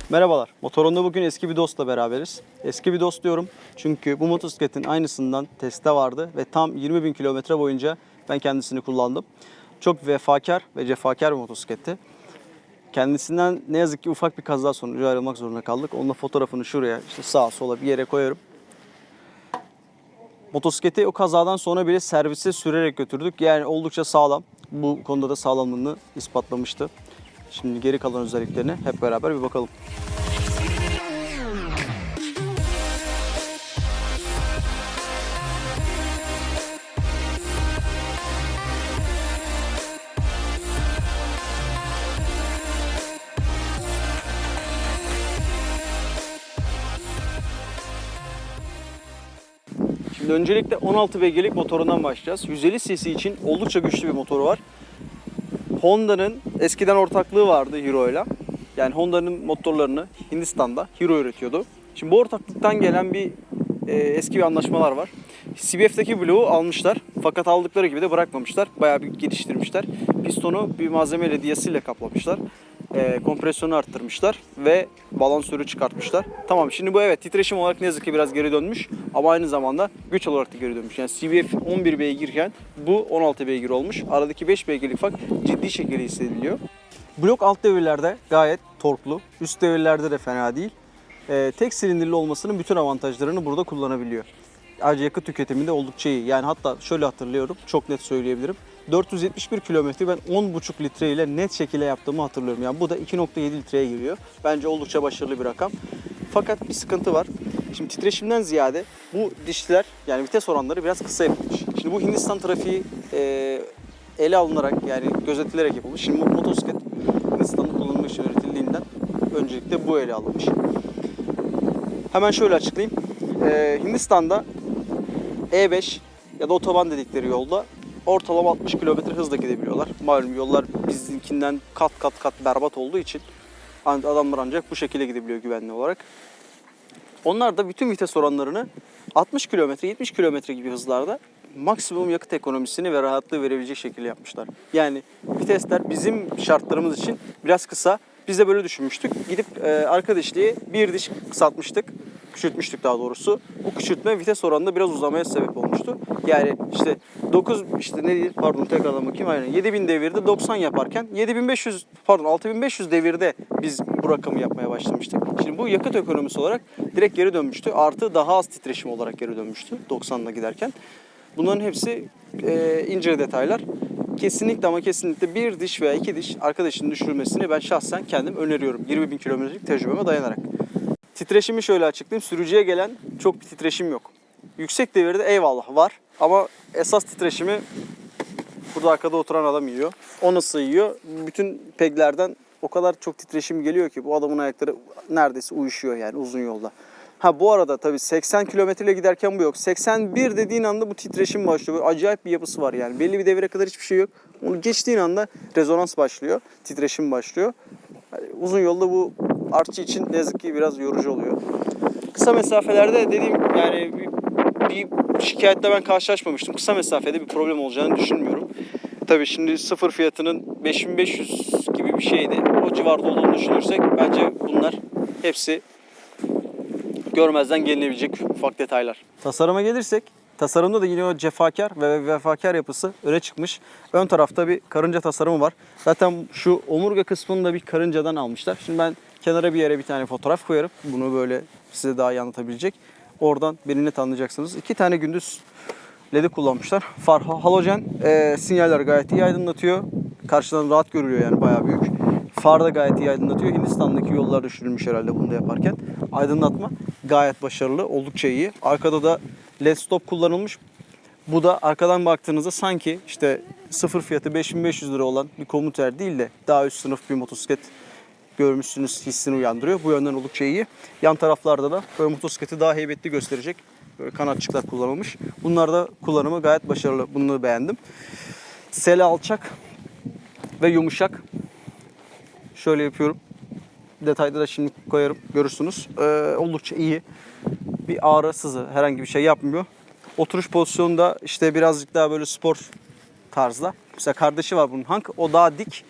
Merhabalar. Motorunda bugün eski bir dostla beraberiz. Eski bir dost diyorum çünkü bu motosikletin aynısından testte vardı ve tam 20.000 kilometre boyunca ben kendisini kullandım. Çok vefakar ve cefakar bir motosikletti. Kendisinden ne yazık ki ufak bir kaza sonucu ayrılmak zorunda kaldık. Onunla fotoğrafını şuraya, işte sağa sola bir yere koyarım. Motosikleti o kazadan sonra bile servise sürerek götürdük. Yani oldukça sağlam. Bu konuda da sağlamlığını ispatlamıştı. Şimdi geri kalan özelliklerine hep beraber bir bakalım. Şimdi öncelikle 16 beygirlik motorundan başlayacağız. 150 cc için oldukça güçlü bir motoru var. Honda'nın eskiden ortaklığı vardı Hero'yla. Yani Honda'nın motorlarını Hindistan'da Hero üretiyordu. Şimdi bu ortaklıktan gelen eski bir anlaşmalar var. CBF'deki bloğu almışlar. Fakat aldıkları gibi de bırakmamışlar. Bayağı bir geliştirmişler. Pistonu bir malzemeyle, diyasiyle kaplamışlar. Kompresyonu arttırmışlar ve balansörü çıkartmışlar. Tamam, şimdi bu evet titreşim olarak ne yazık ki biraz geri dönmüş ama aynı zamanda güç olarak da geri dönmüş. Yani CBF 11 beygirken bu 16 beygir olmuş. Aradaki 5 beygirlik fark ciddi şekilde hissediliyor. Blok alt devirlerde gayet torklu, üst devirlerde de fena değil. Tek silindirli olmasının bütün avantajlarını burada kullanabiliyor. Ayrıca yakıt tüketimi de oldukça iyi. Yani hatta şöyle hatırlıyorum, çok net söyleyebilirim. 471 kilometre ben 10,5 litre ile net şekilde yaptığımı hatırlıyorum. Yani bu da 2,7 litreye giriyor. Bence oldukça başarılı bir rakam. Fakat bir sıkıntı var. Şimdi titreşimden ziyade bu dişler, yani vites oranları biraz kısa yapılmış. Şimdi bu Hindistan trafiği ele alınarak, yani gözetilerek yapılmış. Şimdi bu motosiklet Hindistan'da kullanılmak için üretildiğinden öncelikle bu ele alınmış. Hemen şöyle açıklayayım. Hindistan'da E5 ya da otoban dedikleri yolda ortalama 60 km hızla gidebiliyorlar. Malum yollar bizimkinden kat kat berbat olduğu için adamlar ancak bu şekilde gidebiliyor güvenli olarak. Onlar da bütün vites oranlarını 60 km, 70 km gibi hızlarda maksimum yakıt ekonomisini ve rahatlığı verebilecek şekilde yapmışlar. Yani vitesler bizim şartlarımız için biraz kısa. Biz de böyle düşünmüştük. Gidip arka dişliği bir diş kısaltmıştık. Küçültmüştük daha doğrusu. Bu küçültme vites oranında biraz uzamaya sebep olmuştu. Yani işte 7000 devirde 90 yaparken 6500 devirde biz bu rakamı yapmaya başlamıştık. Şimdi bu yakıt ekonomisi olarak direkt geri dönmüştü. Artı daha az titreşim olarak geri dönmüştü 90'la giderken. Bunların hepsi ince detaylar. Kesinlikle ama kesinlikle bir diş veya iki diş arkadaşının düşürmesini ben şahsen kendim öneriyorum. 20.000 kilometrelik tecrübeme dayanarak. Titreşimi şöyle açıklayayım. Sürücüye gelen çok bir titreşim yok. Yüksek devirde eyvallah var ama esas titreşimi burada arkada oturan adam yiyor. O nasıl yiyor? Bütün peglerden o kadar çok titreşim geliyor ki bu adamın ayakları neredeyse uyuşuyor yani uzun yolda. Ha bu arada tabii 80 kilometreyle giderken bu yok. 81 dediğin anda bu titreşim başlıyor. Böyle acayip bir yapısı var yani. Belli bir devire kadar hiçbir şey yok. Onu geçtiğin anda rezonans başlıyor. Titreşim başlıyor. Yani uzun yolda bu artçı için ne yazık ki biraz yorucu oluyor. Kısa mesafelerde dediğim yani bir şikayetle ben karşılaşmamıştım. Kısa mesafede bir problem olacağını düşünmüyorum. Tabii şimdi sıfır fiyatının 5500 gibi bir şeydi. O civarda olduğunu düşünürsek bence bunlar hepsi görmezden gelinebilecek ufak detaylar. Tasarıma gelirsek, tasarımda da yine o cefakar ve vefakar yapısı öne çıkmış. Ön tarafta bir karınca tasarımı var. Zaten şu omurga kısmını da bir karıncadan almışlar. Şimdi ben kenara bir yere bir tane fotoğraf koyarım. Bunu böyle size daha iyi anlatabilecek. Oradan beni net anlayacaksınız. 2 tane gündüz LED'i kullanmışlar. Far halojen sinyaller gayet iyi aydınlatıyor. Karşıdan rahat görülüyor yani bayağı büyük. Far da gayet iyi aydınlatıyor. Hindistan'daki yollar düşünülmüş herhalde bunu da yaparken. Aydınlatma gayet başarılı, oldukça iyi. Arkada da LED stop kullanılmış. Bu da arkadan baktığınızda sanki işte sıfır fiyatı 5500 lira olan bir komuter değil de daha üst sınıf bir motosiklet görmüşsünüz hissini uyandırıyor. Bu yönden oldukça iyi. Yan taraflarda da böyle motosikleti daha heybetli gösterecek böyle kanatçıklar kullanılmış. Bunlar da kullanımı gayet başarılı. Bunu beğendim. Sele alçak ve yumuşak. Şöyle yapıyorum. Detayda da şimdi koyarım. Görürsünüz. Oldukça iyi. Bir ağrı, sızı herhangi bir şey yapmıyor. Oturuş pozisyonu da işte birazcık daha böyle spor tarzda. Mesela kardeşi var bunun Hank. O daha dik.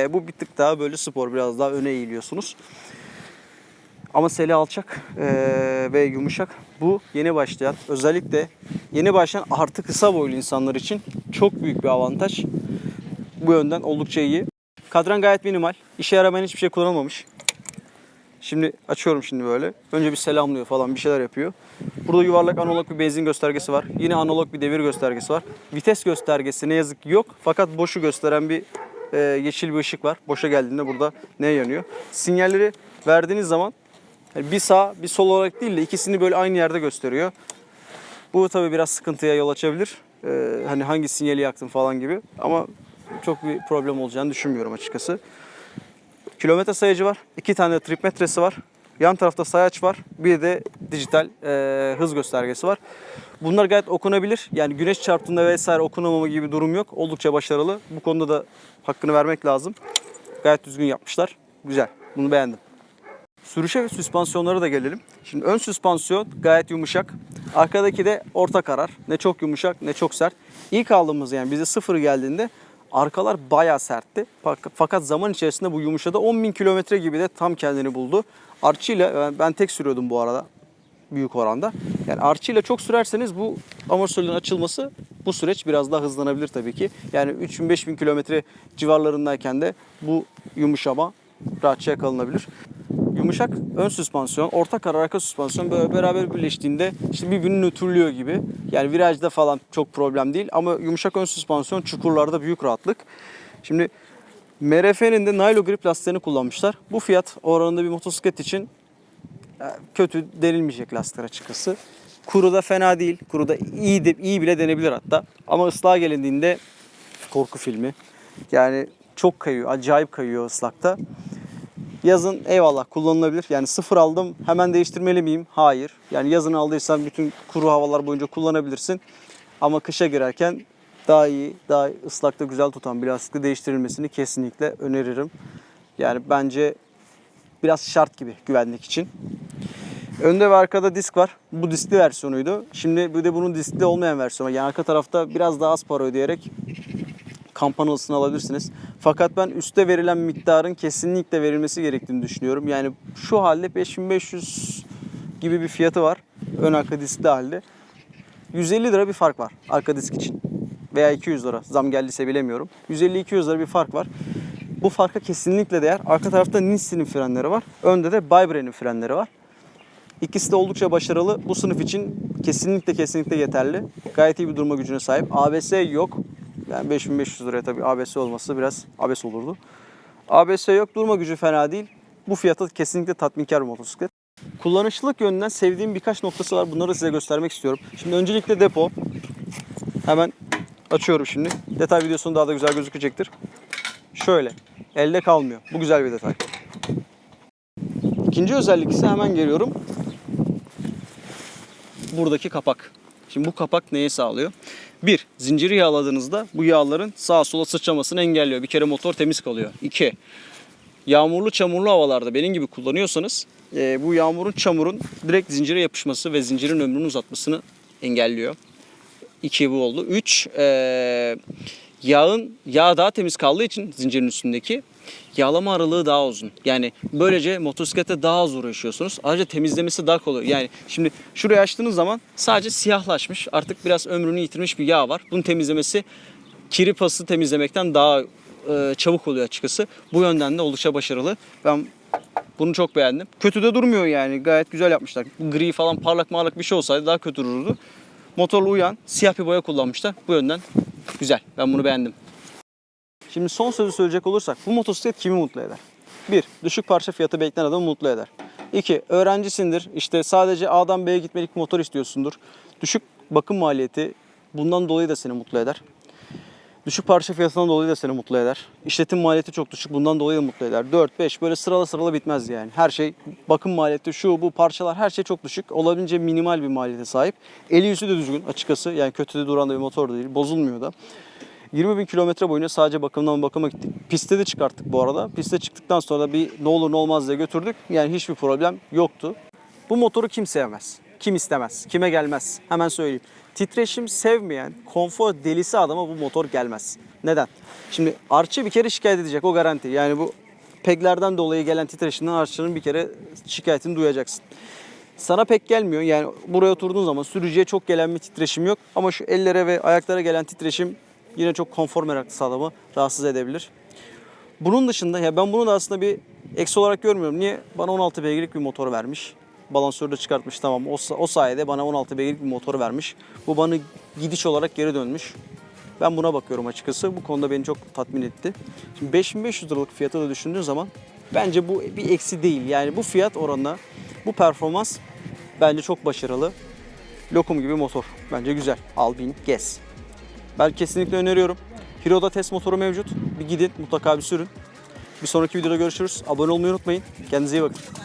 Bu bir tık daha böyle spor. Biraz daha öne eğiliyorsunuz. Ama seli alçak ve yumuşak. Bu yeni başlayan, özellikle yeni başlayan artı kısa boylu insanlar için çok büyük bir avantaj. Bu yönden oldukça iyi. Kadran gayet minimal. İşe yaramayan hiçbir şey kullanılmamış. Şimdi açıyorum şimdi böyle. Önce bir selamlıyor falan, bir şeyler yapıyor. Burada yuvarlak analog bir benzin göstergesi var. Yine analog bir devir göstergesi var. Vites göstergesi ne yazık ki yok. Fakat boşu gösteren bir yeşil bir ışık var. Boşa geldiğinde burada ne yanıyor? Sinyalleri verdiğiniz zaman bir sağ bir sol olarak değil de ikisini böyle aynı yerde gösteriyor. Bu tabii biraz sıkıntıya yol açabilir. Hani hangi sinyali yaktın falan gibi. Ama çok bir problem olacağını düşünmüyorum açıkçası. Kilometre sayacı var. 2 tane de trip metresi var. Yan tarafta sayaç var. Bir de dijital hız göstergesi var. Bunlar gayet okunabilir. Yani güneş çarptığında vesaire okunamama gibi bir durum yok. Oldukça başarılı. Bu konuda da hakkını vermek lazım. Gayet düzgün yapmışlar. Güzel. Bunu beğendim. Sürüşe ve süspansiyonlara da gelelim. Şimdi ön süspansiyon gayet yumuşak. Arkadaki de orta karar. Ne çok yumuşak ne çok sert. İlk aldığımız yani bize sıfır geldiğinde arkalar bayağı sertti. Fakat zaman içerisinde bu yumuşadı. 10.000 kilometre gibi de tam kendini buldu. Arçıyla ben tek sürüyordum bu arada büyük oranda. Yani arçıyla çok sürerseniz bu amortisörlerin açılması bu süreç biraz daha hızlanabilir tabii ki. Yani 3.000-5.000 kilometre civarlarındayken de bu yumuşama rahatça yakalanabilir. Yumuşak ön süspansiyon, orta karar arka süspansiyon böyle beraber birleştiğinde işte birbirini nötrlüyor gibi. Yani virajda falan çok problem değil ama yumuşak ön süspansiyon çukurlarda büyük rahatlık. Şimdi MRF'nin de Nylo grip lastiklerini kullanmışlar. Bu fiyat oranında bir motosiklet için kötü denilmeyecek lastikler açıkçası. Kuru da fena değil. Kuru da iyi bile denebilir hatta. Ama ıslığa gelindiğinde korku filmi. Yani çok kayıyor, acayip kayıyor ıslakta. Yazın eyvallah kullanılabilir. Yani sıfır aldım hemen değiştirmeli miyim? Hayır. Yani yazın aldıysan bütün kuru havalar boyunca kullanabilirsin. Ama kışa girerken daha iyi, daha ıslakta güzel tutan bir lastikle değiştirilmesini kesinlikle öneririm. Yani bence biraz şart gibi güvenlik için. Önde ve arkada disk var. Bu diskli versiyonuydu. Şimdi bir de bunun diskli olmayan versiyonu. Yani arka tarafta biraz daha az para ödeyerek kampanalısını alabilirsiniz. Fakat ben üste verilen miktarın kesinlikle verilmesi gerektiğini düşünüyorum. Yani şu halde 5500 gibi bir fiyatı var. Ön arka diskli halde. 150 lira bir fark var arka disk için. Veya 200 lira. Zam geldiyse bilemiyorum. 150-200 lira bir fark var. Bu farka kesinlikle değer. Arka tarafta Nissin'in frenleri var. Önde de Bybray'nin frenleri var. İkisi de oldukça başarılı. Bu sınıf için kesinlikle yeterli. Gayet iyi bir durma gücüne sahip. ABS yok. Yani 5500 liraya tabii ABS olması biraz abes olurdu. ABS yok, durma gücü fena değil. Bu fiyata kesinlikle tatminkar bir motosiklet. Kullanışlılık yönünden sevdiğim birkaç noktası var. Bunları size göstermek istiyorum. Şimdi öncelikle depo. Hemen açıyorum şimdi. Detay videosunu daha da güzel gözükecektir. Şöyle, elde kalmıyor. Bu güzel bir detay. İkinci özellik ise hemen geliyorum. Buradaki kapak. Şimdi bu kapak neyi sağlıyor? Bir, zinciri yağladığınızda bu yağların sağa sola sıçramasını engelliyor. Bir kere motor temiz kalıyor. İki, yağmurlu çamurlu havalarda benim gibi kullanıyorsanız bu yağmurun çamurun direkt zincire yapışması ve zincirin ömrünü uzatmasını engelliyor. İki bu oldu. Üç, yağ daha temiz kaldığı için zincirin üstündeki yağlama aralığı daha uzun. Yani böylece motosiklette daha az uğraşıyorsunuz. Ayrıca temizlemesi daha kolay. Yani şimdi şurayı açtığınız zaman sadece siyahlaşmış, artık biraz ömrünü yitirmiş bir yağ var. Bunun temizlemesi kiri pası temizlemekten daha çabuk oluyor açıkçası. Bu yönden de oldukça başarılı. Ben bunu çok beğendim. Kötü de durmuyor yani. Gayet güzel yapmışlar. Gri falan parlak bir şey olsaydı daha kötü dururdu. Motorla uyan siyah bir boya kullanmışlar. Bu yönden güzel. Ben bunu beğendim. Şimdi son sözü söyleyecek olursak bu motosiklet kimi mutlu eder? 1. Düşük parça fiyatı bekleyen adamı mutlu eder. 2. Öğrencisindir. İşte sadece A'dan B'ye gitmelik bir motor istiyorsundur. Düşük bakım maliyeti bundan dolayı da seni mutlu eder. Düşük parça fiyatından dolayı da seni mutlu eder. İşletim maliyeti çok düşük, bundan dolayı da mutlu eder. 4, 5 böyle sıralı bitmez yani. Her şey, bakım maliyeti, şu bu parçalar her şey çok düşük. Olabildiğince minimal bir maliyete sahip. Eli yüzü de düzgün açıkçası. Yani kötü de duran da bir motor da değil. Bozulmuyor da. 20.000 kilometre boyunca sadece bakımdan bakıma gittik. Piste de çıkarttık bu arada. Piste çıktıktan sonra da bir ne olur ne olmaz diye götürdük. Yani hiçbir problem yoktu. Bu motoru kim sevmez? Kim istemez? Kime gelmez? Hemen söyleyeyim. Titreşim sevmeyen, konfor delisi adama bu motor gelmez. Neden? Şimdi artçı bir kere şikayet edecek, o garanti. Yani bu peglerden dolayı gelen titreşimden araçların bir kere şikayetini duyacaksın. Sana pek gelmiyor. Yani buraya oturduğun zaman sürücüye çok gelen bir titreşim yok. Ama şu ellere ve ayaklara gelen titreşim yine çok konfor meraklısı adamı rahatsız edebilir. Bunun dışında ya ben bunu da aslında bir eksi olarak görmüyorum. Niye? Bana 16 beygirlik bir motor vermiş. Balansörü de çıkartmış, tamam. O sayede bana 16 beygirlik bir motor vermiş. Bu bana gidiş olarak geri dönmüş. Ben buna bakıyorum açıkçası. Bu konuda beni çok tatmin etti. Şimdi 5500 liralık fiyatı da düşündüğün zaman bence bu bir eksi değil. Yani bu fiyat oranına, bu performans bence çok başarılı. Lokum gibi motor. Bence güzel. Al bin gez. Ben kesinlikle öneriyorum. Hero'da test motoru mevcut. Bir gidin mutlaka bir sürün. Bir sonraki videoda görüşürüz. Abone olmayı unutmayın. Kendinize iyi bakın.